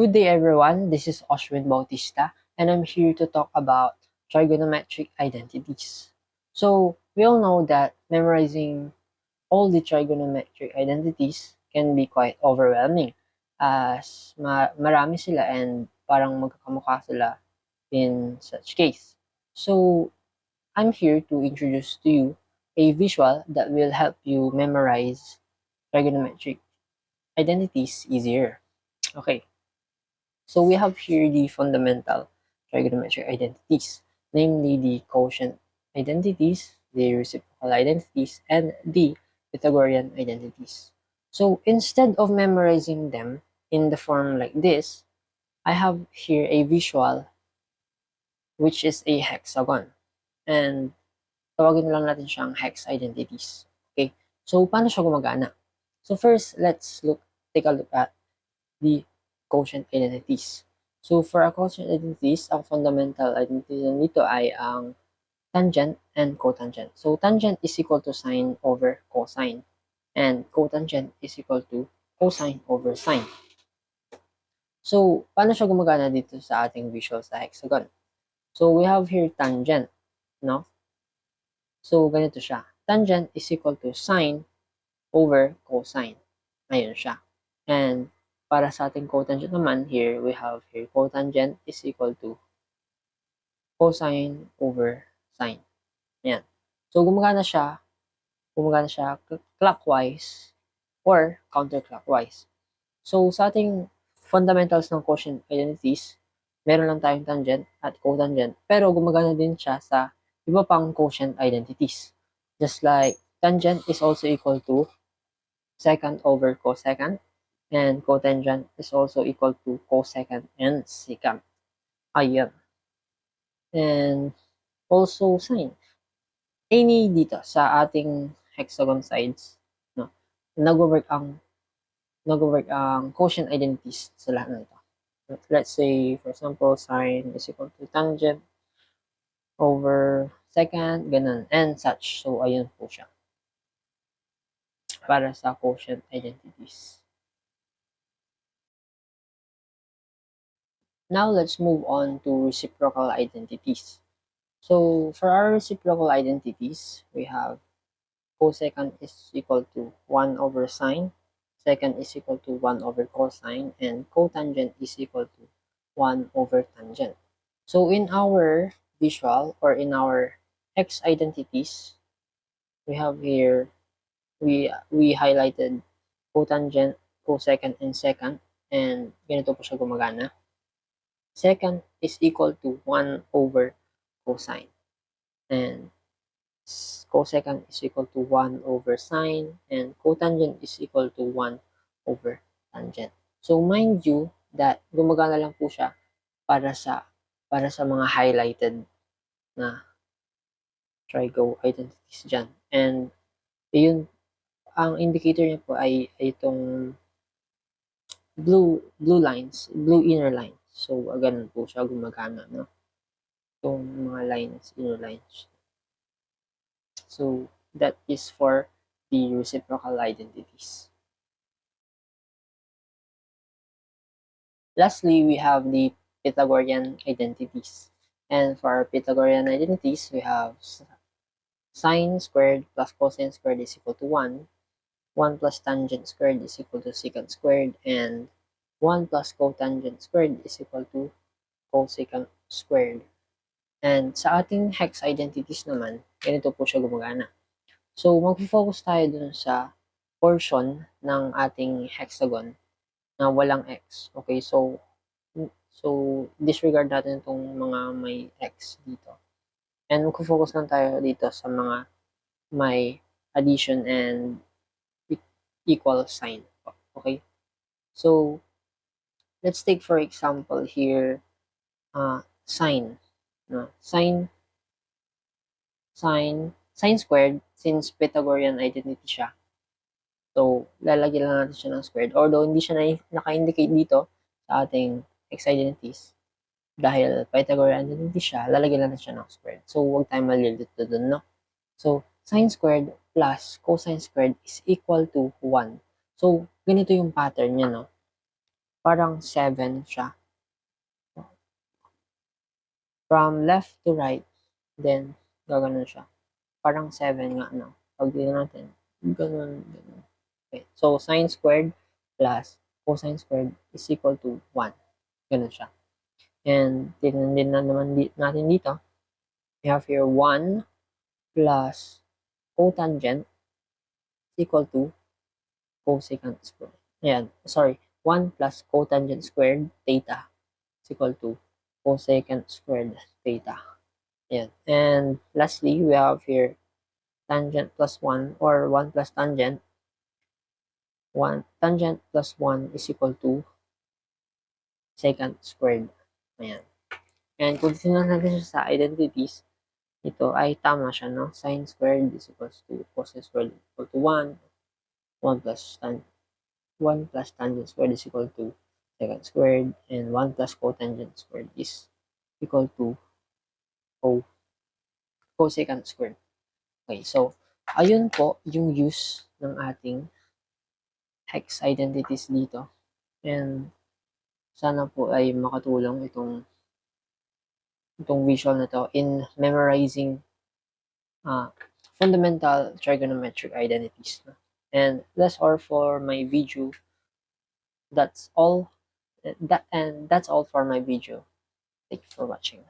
Good day everyone, this is Oshwin Bautista and I'm here to talk about trigonometric identities. So we all know that memorizing all the trigonometric identities can be quite overwhelming as marami sila and parang magkakamukha sila in such case. So I'm here to introduce to you a visual that will help you memorize trigonometric identities easier. Okay. So we have here the fundamental trigonometric identities, namely the quotient identities, the reciprocal identities, and the Pythagorean identities. So instead of memorizing them in the form like this, I have here a visual which is a hexagon. And tawagin na lang natin siyang hex identities. Okay? So paano siya gumagana? So first, take a look at the quotient identities. So for our quotient identities, ang fundamental identity nito ay ang tangent and cotangent. So tangent is equal to sine over cosine and cotangent is equal to cosine over sine. So paano siya gumagana dito sa ating visual sa hexagon? So we have here tangent, no? So ganito siya. Tangent is equal to sine over cosine. Ayun siya. And para sa ating cotangent naman, here we have here cotangent is equal to cosine over sine. Ayan. So gumagana siya clockwise or counterclockwise. So sa ating fundamentals ng quotient identities, meron lang tayong tangent at cotangent, pero gumagana din siya sa iba pang quotient identities. Just like tangent is also equal to secant over cosecant, and cotangent is also equal to cosecant and secant. Ayan. And also sine. Any dito sa ating hexagon sides, no, nag-work ang quotient identities sa lahat ng ito. Let's say, for example, sine is equal to tangent over secant, ganun, and such. So, ayun po siya para sa quotient identities. Now, let's move on to reciprocal identities. So, for our reciprocal identities, we have cosecant is equal to 1 over sine, secant is equal to 1 over cosine, and cotangent is equal to 1 over tangent. So, in our visual or in our x identities, we have here, we highlighted cotangent, cosecant, and secant, and ganito po siya gumagana. Secant is equal to 1 over cosine, and cosecant is equal to 1 over sine, and cotangent is equal to 1 over tangent. So mind you that gumagana lang po siya para sa mga highlighted na trigo identities dyan. And yun, ang indicator niya po ay itong blue inner lines. So ganun po siya gumagana, no? Itong mga lines, inner lines. So that is for the reciprocal identities. Lastly, we have the Pythagorean identities. And for our Pythagorean identities, we have sine squared plus cosine squared is equal to 1, 1 plus tangent squared is equal to secant squared, and 1 plus cotangent squared is equal to cosecant squared. And sa ating hex identities naman, ganito po siya gumagana. So, mag-focus tayo dun sa portion ng ating hexagon na walang x. Okay, so disregard natin itong mga may x dito. And mag-focus lang tayo dito sa mga may addition and equal sign. Okay? So, let's take for example here, sine. No? Sine squared, since Pythagorean identity siya. So, lalagyan lang natin siya ng squared. Although, hindi siya naka-indicate dito sa ating x identities. Dahil Pythagorean identity siya, lalagyan natin siya ng squared. So, huwag tayong malilito dun, no? So, sine squared plus cosine squared is equal to 1. So, ganito yung pattern niya, no? parang 7 siya. From left to right, then gaganon siya. Parang 7 nga, no? Pag tignan natin, ganun, ganun. Okay. So, sine squared plus cosine squared is equal to 1. Ganun siya. And tignan din na naman natin dito. We have here 1 plus cotangent is equal to cosecant squared. Ayan, sorry. 1 plus cotangent squared theta is equal to cosecant squared theta. Ayan. And lastly, we have here tangent plus 1 or 1 plus tangent. 1 tangent plus 1 is equal to secant squared. Ayan. And kung titignan natin siya sa identities, ito ay tama siya, no? Sine squared is equals to cosine squared is equal to 1. 1 plus tan 1 plus tangent squared is equal to secant squared, and 1 plus cotangent squared is equal to cosecant squared. Okay, so ayun po yung use ng ating hex identities dito. And sana po ay makatulong itong visual na to in memorizing fundamental trigonometric identities. And that's all for my video. That's all for my video. Thank you for watching.